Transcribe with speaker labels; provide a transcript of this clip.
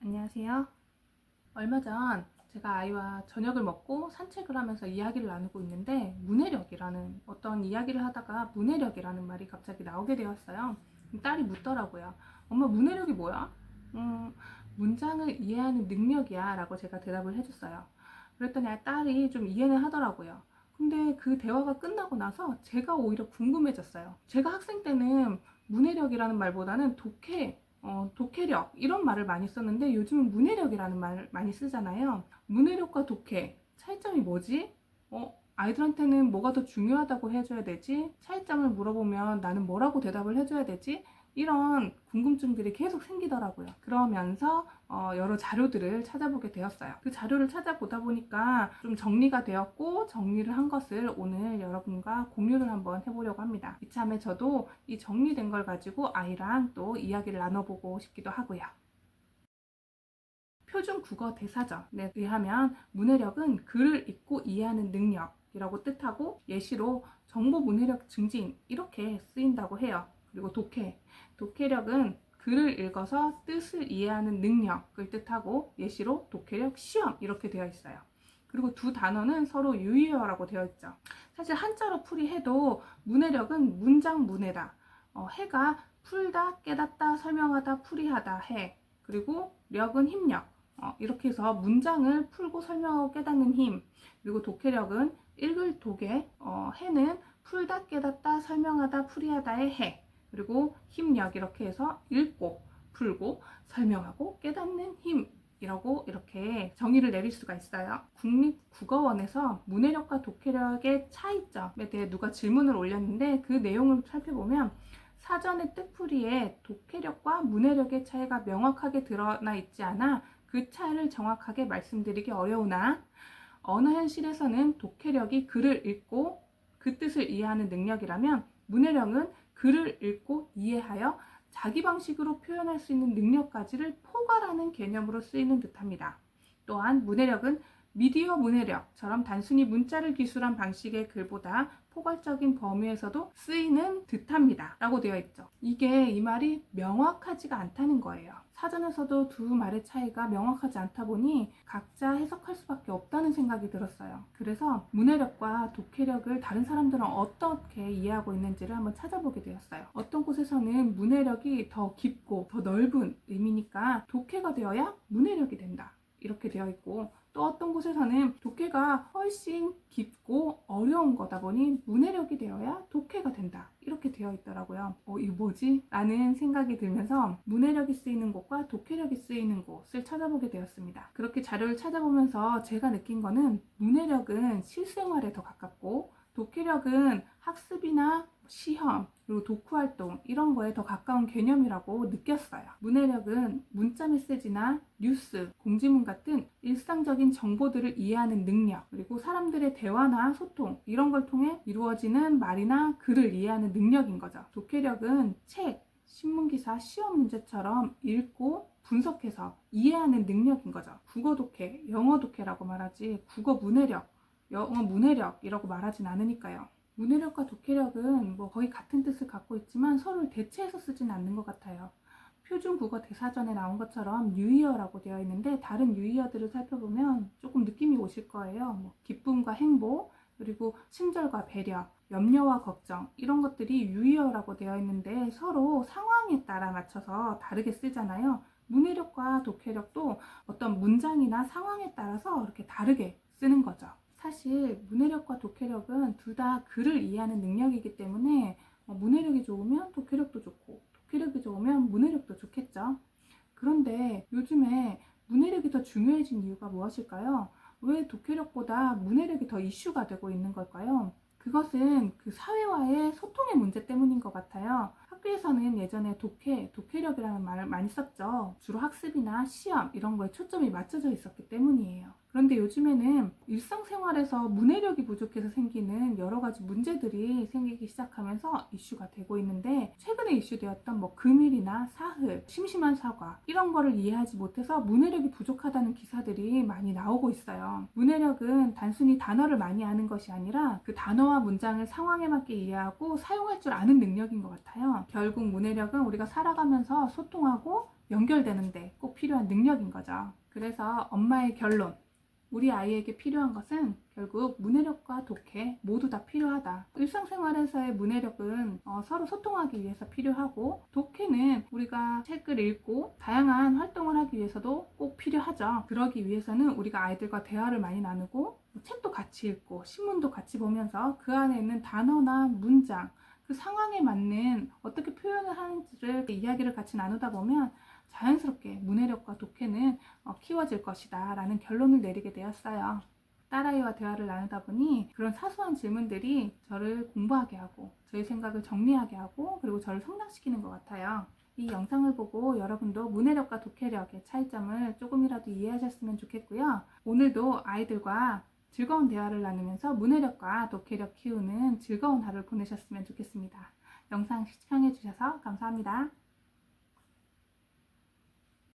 Speaker 1: 안녕하세요. 얼마 전 제가 아이와 저녁을 먹고 산책을 하면서 이야기를 나누고 있는데 문해력이라는 어떤 이야기를 하다가 문해력이라는 말이 갑자기 나오게 되었어요. 딸이 묻더라고요. 엄마, 문해력이 뭐야? 문장을 이해하는 능력이야 라고 제가 대답을 해줬어요. 그랬더니 딸이 좀 이해는 하더라고요. 근데 그 대화가 끝나고 나서 제가 오히려 궁금해졌어요. 제가 학생 때는 문해력이라는 말보다는 독해력 이런 말을 많이 썼는데 요즘은 문해력이라는 말을 많이 쓰잖아요. 문해력과 독해 차이점이 뭐지? 아이들한테는 뭐가 더 중요하다고 해줘야 되지? 차이점을 물어보면 나는 뭐라고 대답을 해줘야 되지? 이런 궁금증들이 계속 생기더라고요. 그러면서 여러 자료들을 찾아보게 되었어요. 그 자료를 찾아보다 보니까 좀 정리가 되었고, 정리를 한 것을 오늘 여러분과 공유를 한번 해보려고 합니다. 이참에 저도 이 정리된 걸 가지고 아이랑 또 이야기를 나눠보고 싶기도 하고요. 표준 국어 대사전에 의하면 문해력은 글을 읽고 이해하는 능력이라고 뜻하고, 예시로 정보 문해력 증진 이렇게 쓰인다고 해요. 그리고 독해력은 글을 읽어서 뜻을 이해하는 능력을 뜻하고, 예시로 독해력 시험 이렇게 되어 있어요. 그리고 두 단어는 서로 유의어라고 되어 있죠. 사실 한자로 풀이해도 문해력은 문장 문해다. 해가 풀다, 깨닫다, 설명하다, 풀이하다 해. 그리고 력은 힘력. 이렇게 해서 문장을 풀고 설명하고 깨닫는 힘. 그리고 독해력은 읽을 독해, 해는 풀다, 깨닫다, 설명하다, 풀이하다의 해. 그리고 힘력, 이렇게 해서 읽고 풀고 설명하고 깨닫는 힘 이라고 이렇게 정의를 내릴 수가 있어요. 국립국어원에서 문해력과 독해력의 차이점에 대해 누가 질문을 올렸는데, 그 내용을 살펴보면 사전의 뜻풀이에 독해력과 문해력의 차이가 명확하게 드러나 있지 않아 그 차이를 정확하게 말씀드리기 어려우나, 언어 현실에서는 독해력이 글을 읽고 그 뜻을 이해하는 능력이라면 문해력은 글을 읽고 이해하여 자기 방식으로 표현할 수 있는 능력까지를 포괄하는 개념으로 쓰이는 듯합니다. 또한 문해력은 미디어 문해력처럼 단순히 문자를 기술한 방식의 글보다 포괄적인 범위에서도 쓰이는 듯합니다 라고 되어 있죠. 이 말이 명확하지가 않다는 거예요. 사전에서도 두 말의 차이가 명확하지 않다 보니 각자 해석할 수밖에 없다는 생각이 들었어요. 그래서 문해력과 독해력을 다른 사람들은 어떻게 이해하고 있는지를 한번 찾아보게 되었어요. 어떤 곳에서는 문해력이 더 깊고 더 넓은 의미니까 독해가 되어야 문해력이 된다 이렇게 되어 있고, 또 어떤 곳에서는 독해가 훨씬 깊고 어려운 거다 보니 문해력이 되어야 독해가 된다 이렇게 되어 있더라고요. 이거 뭐지? 라는 생각이 들면서 문해력이 쓰이는 곳과 독해력이 쓰이는 곳을 찾아보게 되었습니다. 그렇게 자료를 찾아보면서 제가 느낀 거는 문해력은 실생활에 더 가깝고 독해력은 학습이나 시험, 그리고 독후활동 이런 거에 더 가까운 개념이라고 느꼈어요. 문해력은 문자 메시지나 뉴스, 공지문 같은 일상적인 정보들을 이해하는 능력, 그리고 사람들의 대화나 소통 이런 걸 통해 이루어지는 말이나 글을 이해하는 능력인 거죠. 독해력은 책, 신문기사, 시험 문제처럼 읽고 분석해서 이해하는 능력인 거죠. 국어 독해, 영어 독해라고 말하지 국어 문해력, 영어 문해력이라고 말하진 않으니까요. 문해력과 독해력은 거의 같은 뜻을 갖고 있지만 서로를 대체해서 쓰진 않는 것 같아요. 표준 국어 대사전에 나온 것처럼 유의어라고 되어 있는데, 다른 유의어들을 살펴보면 조금 느낌이 오실 거예요. 기쁨과 행복, 그리고 친절과 배려, 염려와 걱정 이런 것들이 유의어라고 되어 있는데 서로 상황에 따라 맞춰서 다르게 쓰잖아요. 문해력과 독해력도 어떤 문장이나 상황에 따라서 이렇게 다르게 쓰는 거죠. 사실 문해력과 독해력은 둘 다 글을 이해하는 능력이기 때문에 문해력이 좋으면 독해력도 좋고 독해력이 좋으면 문해력도 좋겠죠. 그런데 요즘에 문해력이 더 중요해진 이유가 무엇일까요? 왜 독해력보다 문해력이 더 이슈가 되고 있는 걸까요? 그것은 그 사회와의 소통의 문제 때문인 것 같아요. 학교에서는 예전에 독해력이라는 말을 많이 썼죠. 주로 학습이나 시험 이런 거에 초점이 맞춰져 있었기 때문이에요. 그런데 요즘에는 일상생활에서 문해력이 부족해서 생기는 여러 가지 문제들이 생기기 시작하면서 이슈가 되고 있는데, 최근에 이슈되었던 금일이나 사흘, 심심한 사과 이런 거를 이해하지 못해서 문해력이 부족하다는 기사들이 많이 나오고 있어요. 문해력은 단순히 단어를 많이 아는 것이 아니라 그 단어와 문장을 상황에 맞게 이해하고 사용할 줄 아는 능력인 것 같아요. 결국 문해력은 우리가 살아가면서 소통하고 연결되는데 꼭 필요한 능력인 거죠. 그래서 엄마의 결론, 우리 아이에게 필요한 것은 결국 문해력과 독해 모두 다 필요하다. 일상생활에서의 문해력은 서로 소통하기 위해서 필요하고, 독해는 우리가 책을 읽고 다양한 활동을 하기 위해서도 꼭 필요하죠. 그러기 위해서는 우리가 아이들과 대화를 많이 나누고 책도 같이 읽고 신문도 같이 보면서 그 안에 있는 단어나 문장, 그 상황에 맞는 어떻게 표현을 하는지를 이야기를 같이 나누다 보면 자연스럽게 문해력과 독해는 키워질 것이다 라는 결론을 내리게 되었어요. 딸아이와 대화를 나누다 보니 그런 사소한 질문들이 저를 공부하게 하고 저의 생각을 정리하게 하고 그리고 저를 성장시키는 것 같아요. 이 영상을 보고 여러분도 문해력과 독해력의 차이점을 조금이라도 이해하셨으면 좋겠고요. 오늘도 아이들과 즐거운 대화를 나누면서 문해력과 독해력 키우는 즐거운 하루를 보내셨으면 좋겠습니다. 영상 시청해주셔서 감사합니다.